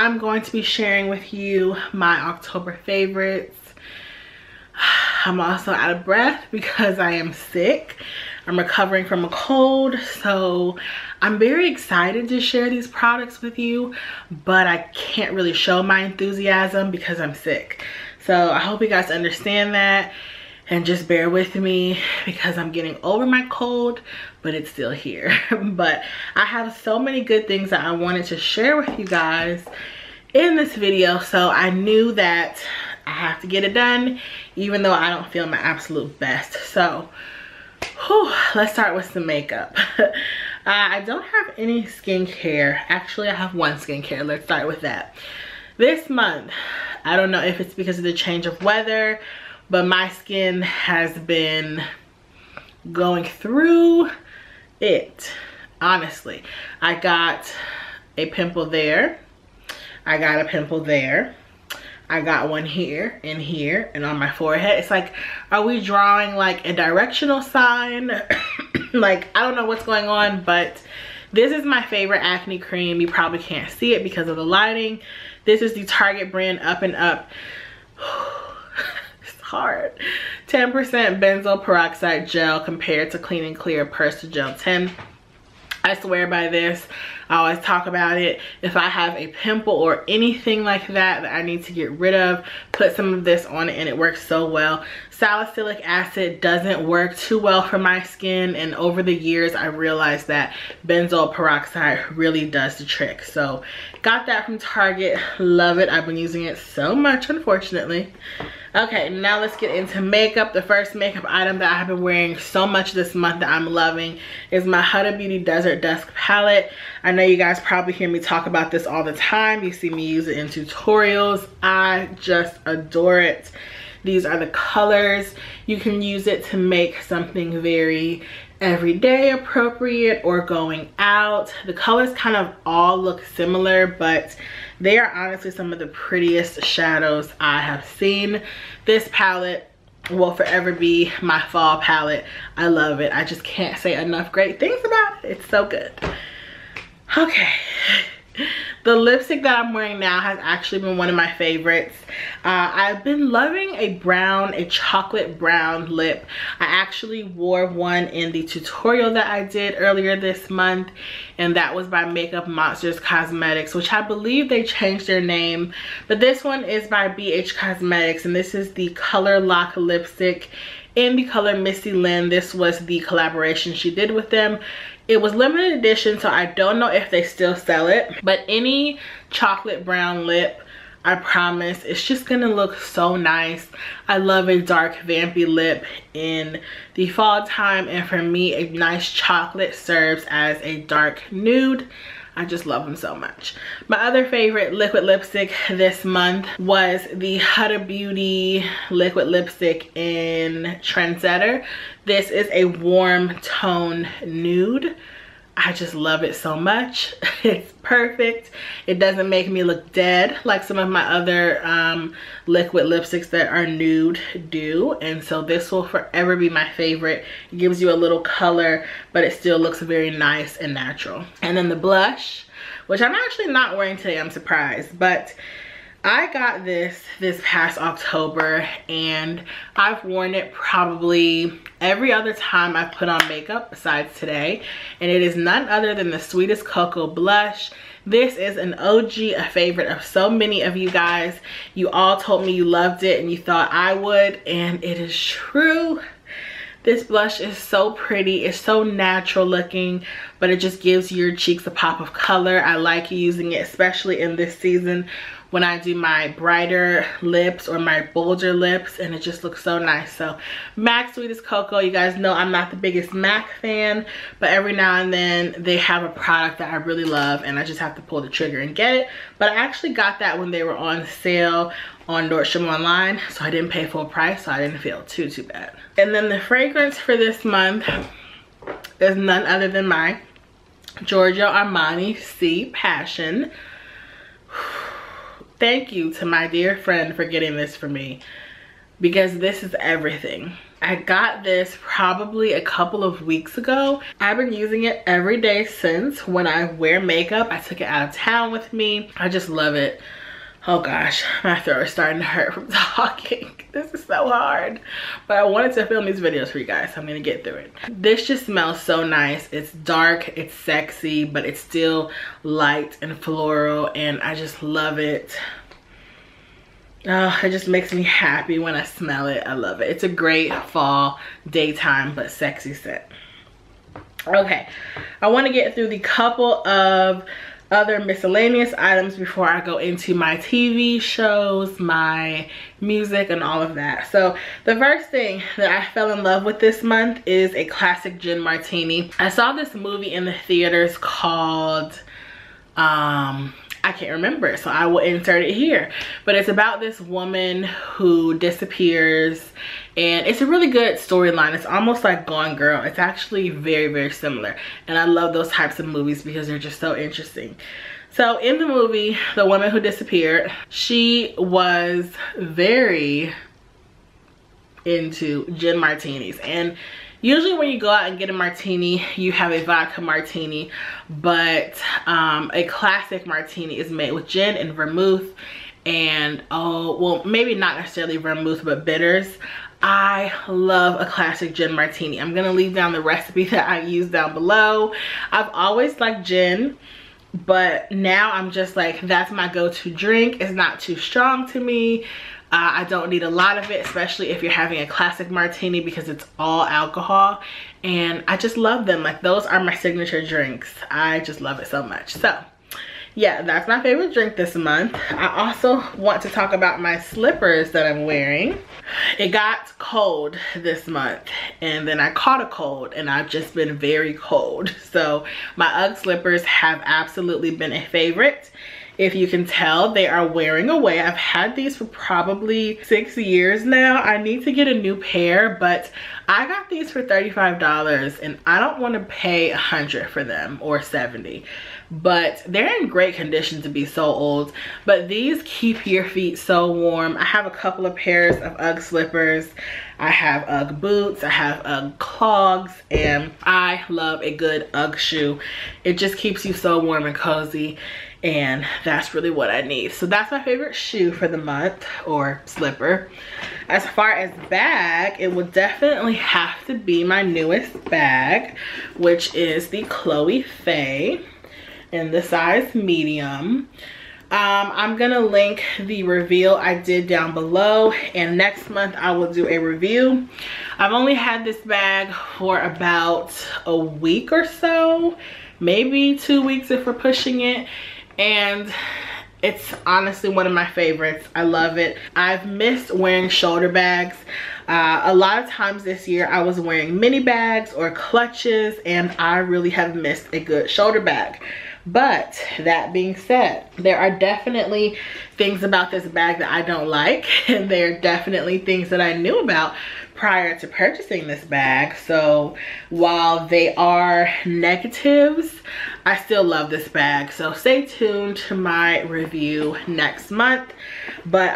I'm going to be sharing with you my October favorites. I'm also out of breath because I am sick. I'm recovering from a cold, so I'm very excited to share these products with you, but I can't really show my enthusiasm because I'm sick. So I hope you guys understand that and just bear with me because I'm getting over my cold, but it's still here. But I have so many good things that I wanted to share with you guys in this video, so I knew that I have to get it done even though I don't feel my absolute best. So let's start with some makeup. I don't have any skincare. Actually, I have one skincare. Let's start with that. This month, I don't know if it's because of the change of weather, but my skin has been going through it. Honestly, I got a pimple there. I got a pimple there. I got one here and here and on my forehead. It's like, are we drawing like a directional sign? Like, I don't know what's going on, but this is my favorite acne cream. You probably can't see it because of the lighting. This is the Target brand Up and Up. It's hard. 10% benzoyl peroxide gel compared to Clean and Clear Gel 10. I swear by this. I always talk about it. If I have a pimple or anything like that I need to get rid of, put some of this on it and it works so well. Salicylic acid doesn't work too well for my skin, and over the years I realized that benzoyl peroxide really does the trick. So got that from Target. Love it. I've been using it so much, unfortunately. Okay, now let's get into makeup. The first makeup item that I have been wearing so much this month that I'm loving is my Huda Beauty Desert Dusk palette. I know you guys probably hear me talk about this all the time. You see me use it in tutorials. I just adore it. These are the colors. You can use it to make something very everyday appropriate or going out. The colors kind of all look similar, but they are honestly some of the prettiest shadows I have seen. This palette will forever be my fall palette. I love it. I just can't say enough great things about it. It's so good. Okay. The lipstick that I'm wearing now has actually been one of my favorites. I've been loving a chocolate brown lip. I actually wore one in the tutorial that I did earlier this month, and that was by Makeup Monsters Cosmetics, which I believe they changed their name. But this one is by BH Cosmetics, and this is the Color Lock lipstick in the color Missy Lynn. This was the collaboration she did with them. It was limited edition, so I don't know if they still sell it, but any chocolate brown lip, I promise, it's just gonna look so nice. I love a dark vampy lip in the fall time, and for me, a nice chocolate serves as a dark nude. I just love them so much. My other favorite liquid lipstick this month was the Huda Beauty liquid lipstick in Trendsetter. This is a warm tone nude. I just love it so much. It's perfect. It doesn't make me look dead like some of my other liquid lipsticks that are nude do. And so this will forever be my favorite. It gives you a little color, but it still looks very nice and natural. And then the blush, which I'm actually not wearing today, I'm surprised, but I got this past October, and I've worn it probably every other time I've put on makeup besides today, and it is none other than the Sweetest Cocoa blush. This is an OG, a favorite of so many of you guys. You all told me you loved it and you thought I would, and it is true. This blush is so pretty. It's so natural looking, but it just gives your cheeks a pop of color. I like using it, especially in this season when I do my brighter lips or my bolder lips, and it just looks so nice. So MAC Sweetest Cocoa, you guys know I'm not the biggest MAC fan, but every now and then they have a product that I really love and I just have to pull the trigger and get it. But I actually got that when they were on sale on Nordstrom online, so I didn't pay full price, so I didn't feel too bad. And then the fragrance for this month is none other than my Giorgio Armani Si Passione. Thank you to my dear friend for getting this for me, because this is everything. I got this probably a couple of weeks ago. I've been using it every day since. When I wear makeup, I took it out of town with me. I just love it. Oh gosh, my throat is starting to hurt from talking. This is so hard. But I wanted to film these videos for you guys, so I'm gonna get through it. This just smells so nice. It's dark, it's sexy, but it's still light and floral, and I just love it. Oh, it just makes me happy when I smell it. I love it. It's a great fall, daytime, but sexy scent. Okay, I wanna get through the couple of other miscellaneous items before I go into my TV shows, my music, and all of that. So the first thing that I fell in love with this month is a classic gin martini. I saw this movie in the theaters called I can't remember, so I will insert it here. But it's about this woman who disappears, and it's a really good storyline. It's almost like Gone Girl. It's actually very, very similar. And I love those types of movies because they're just so interesting. So in the movie, the woman who disappeared, she was very into gin martinis. And usually when you go out and get a martini, you have a vodka martini, but a classic martini is made with gin and vermouth and, oh, well, maybe not necessarily vermouth, but bitters. I love a classic gin martini. I'm gonna leave down the recipe that I use down below. I've always liked gin, but now I'm just like, that's my go-to drink. It's not too strong to me. I don't need a lot of it, especially if you're having a classic martini, because it's all alcohol, and I just love them. Like, those are my signature drinks. I just love it so much. So yeah, that's my favorite drink this month. I also want to talk about my slippers that I'm wearing. It got cold this month, and then I caught a cold, and I've just been very cold. So my UGG slippers have absolutely been a favorite. If you can tell, they are wearing away. I've had these for probably 6 years now. I need to get a new pair, but I got these for $35, and I don't want to pay $100 for them, or $70. But they're in great condition to be so old. But these keep your feet so warm. I have a couple of pairs of UGG slippers. I have UGG boots, I have UGG clogs, and I love a good UGG shoe. It just keeps you so warm and cozy, and that's really what I need. So that's my favorite shoe for the month, or slipper. As far as bag, it will definitely have to be my newest bag, which is the Chloe Faye in the size medium. I'm gonna link the reveal I did down below, and next month I will do a review. I've only had this bag for about a week or so, maybe 2 weeks if we're pushing it, and it's honestly one of my favorites. I love it. I've missed wearing shoulder bags. A lot of times this year I was wearing mini bags or clutches, and I really have missed a good shoulder bag. But that being said, there are definitely things about this bag that I don't like, and there are definitely things that I knew about prior to purchasing this bag. So while they are negatives, I still love this bag. So stay tuned to my review next month. But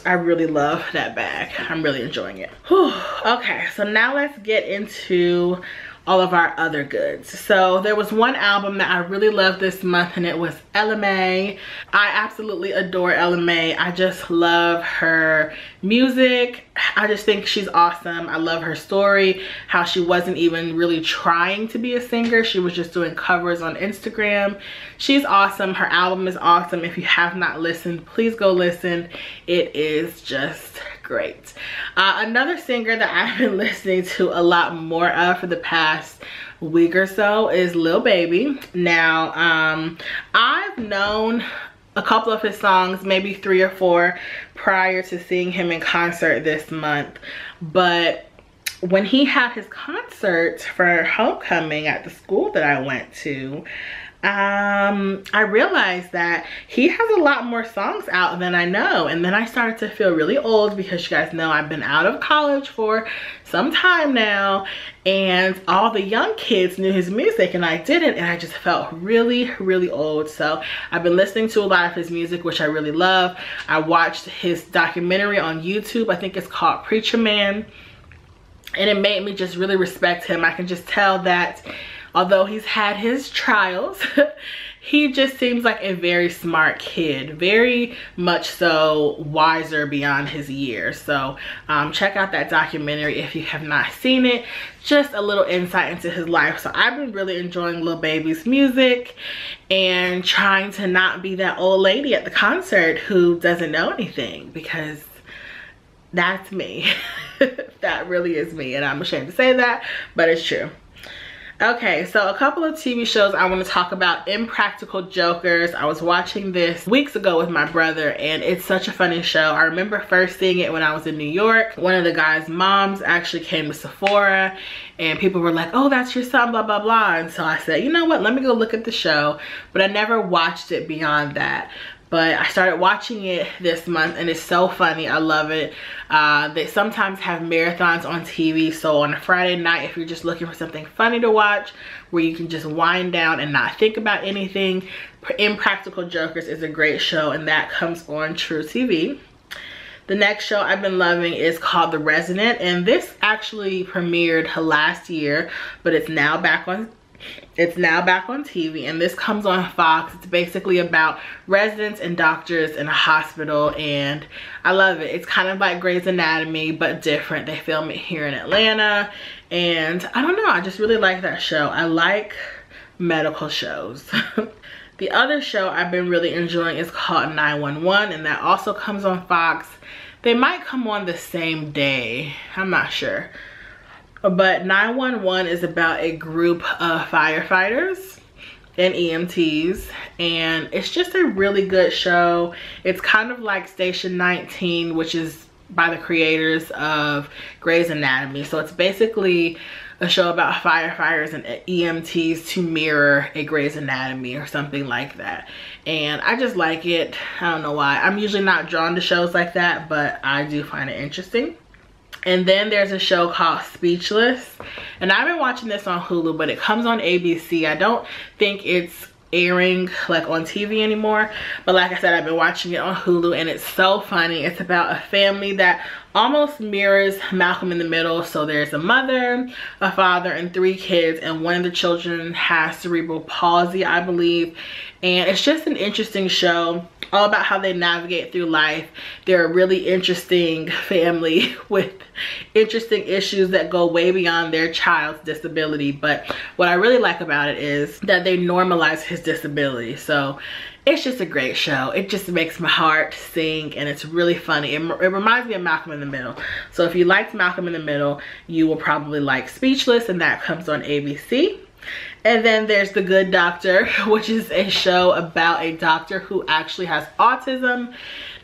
I really love that bag. I'm really enjoying it. Whew. Okay, so now let's get into all of our other goods. So there was one album that I really loved this month, and it was Ella Mai. I absolutely adore Ella Mai. I just love her music. I just think she's awesome. I love her story, how she wasn't even really trying to be a singer. She was just doing covers on Instagram. She's awesome. Her album is awesome. If you have not listened, please go listen. It is just great. Another singer that I've been listening to a lot more of for the past week or so is Lil Baby. Now, I've known a couple of his songs, maybe 3 or 4, prior to seeing him in concert this month. But when he had his concert for homecoming at the school that I went to, I realized that he has a lot more songs out than I know. And then I started to feel really old, because you guys know I've been out of college for some time now, and all the young kids knew his music and I didn't, and I just felt really, really old. So I've been listening to a lot of his music, which I really love. I watched his documentary on YouTube. I think it's called Peacherman. and it made me just really respect him. I can just tell that although he's had his trials, he just seems like a very smart kid, very much so wiser beyond his years. So check out that documentary if you have not seen it. Just a little insight into his life. So I've been really enjoying Lil Baby's music and trying to not be that old lady at the concert who doesn't know anything, because that's me. That really is me, and I'm ashamed to say that, but it's true. Okay, so a couple of TV shows I want to talk about. Impractical Jokers. I was watching this weeks ago with my brother, and it's such a funny show. I remember first seeing it when I was in New York. One of the guys' moms actually came to Sephora, and people were like, oh, that's your son, blah, blah, blah. And so I said, you know what, let me go look at the show. But I never watched it beyond that. But I started watching it this month, and it's so funny. I love it. They sometimes have marathons on TV. So on a Friday night, if you're just looking for something funny to watch where you can just wind down and not think about anything, Impractical Jokers is a great show, and that comes on TruTV. The next show I've been loving is called The Resident, and this actually premiered last year, but it's now back on TV, and this comes on Fox. It's basically about residents and doctors in a hospital, and I love it. It's kind of like Grey's Anatomy, but different. They film it here in Atlanta, and I don't know, I just really like that show. I like medical shows. The other show I've been really enjoying is called 911, and that also comes on Fox. They might come on the same day, I'm not sure. But 911 is about a group of firefighters and EMTs, and it's just a really good show. It's kind of like Station 19, which is by the creators of Grey's Anatomy. So it's basically a show about firefighters and EMTs to mirror a Grey's Anatomy or something like that. And I just like it. I don't know why. I'm usually not drawn to shows like that, but I do find it interesting. And then there's a show called Speechless, and I've been watching this on Hulu, but it comes on ABC. I don't think it's airing like on TV anymore, but like I said, I've been watching it on Hulu, and it's so funny. It's about a family that almost mirrors Malcolm in the Middle. So there's a mother, a father, and 3 kids, and one of the children has cerebral palsy, I believe. And it's just an interesting show, all about how they navigate through life. They're a really interesting family with interesting issues that go way beyond their child's disability. But what I really like about it is that they normalize his disability. So it's just a great show. It just makes my heart sing, and it's really funny. It reminds me of Malcolm in the Middle. So if you liked Malcolm in the Middle, you will probably like Speechless, and that comes on ABC. And then there's The Good Doctor, which is a show about a doctor who actually has autism.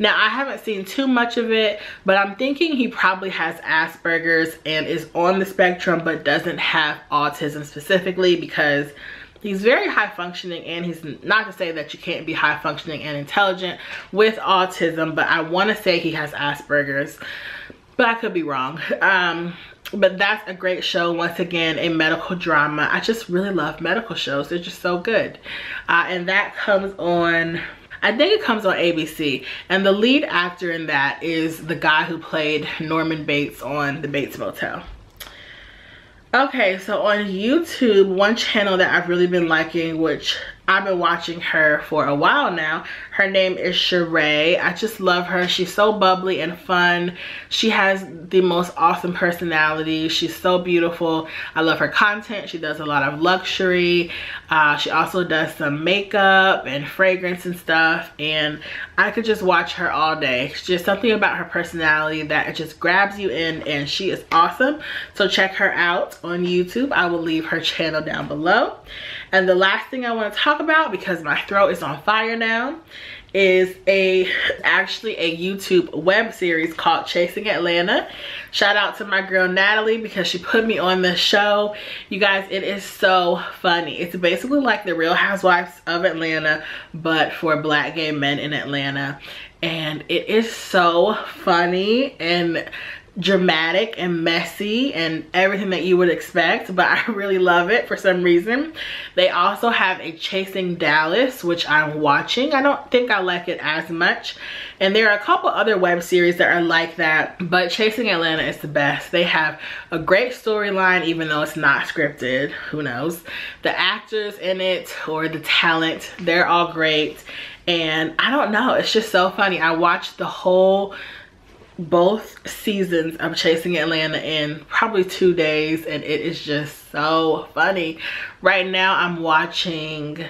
Now, I haven't seen too much of it, but I'm thinking he probably has Asperger's and is on the spectrum, but doesn't have autism specifically, because he's very high functioning, and he's not to say that you can't be high functioning and intelligent with autism, but I want to say he has Asperger's, but I could be wrong. But that's a great show. Once again, a medical drama. I just really love medical shows. They're just so good. And that comes on, I think it comes on ABC. And the lead actor in that is the guy who played Norman Bates on The Bates Motel. Okay, so on YouTube, one channel that I've really been liking, which I've been watching her for a while now, her name is Sheree. I just love her. She's so bubbly and fun. She has the most awesome personality. She's so beautiful. I love her content. She does a lot of luxury. She also does some makeup and fragrance and stuff, and I could just watch her all day. It's just something about her personality that it just grabs you in, and she is awesome. So check her out on YouTube. I will leave her channel down below. And the last thing I want to talk about, because my throat is on fire now, is actually a YouTube web series called Chasing Atlanta. Shout out to my girl Natalie, because she put me on this show. You guys, it is so funny. It's basically like the Real Housewives of Atlanta, but for Black gay men in Atlanta. And it is so funny, and dramatic and messy and everything that you would expect, but I really love it for some reason. They also have a Chasing Dallas, which I'm watching. I don't think I like it as much, and there are a couple other web series that are like that, but Chasing Atlanta is the best. They have a great storyline, even though it's not scripted. Who knows? The actors in it, or the talent, they're all great, and I don't know, it's just so funny. I watched both seasons of Chasing Atlanta in probably 2 days, and it is just so funny. Right now I'm watching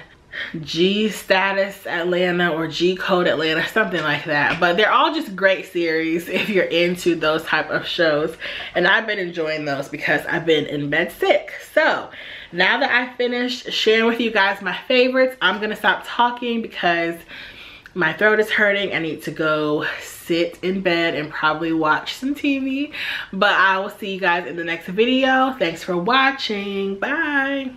G Status Atlanta or G Code Atlanta, something like that, but they're all just great series if you're into those type of shows, and I've been enjoying those because I've been in bed sick. So now that I finished sharing with you guys my favorites, I'm gonna stop talking because my throat is hurting. I need to go sit in bed and probably watch some TV, but I will see you guys in the next video. Thanks for watching. Bye.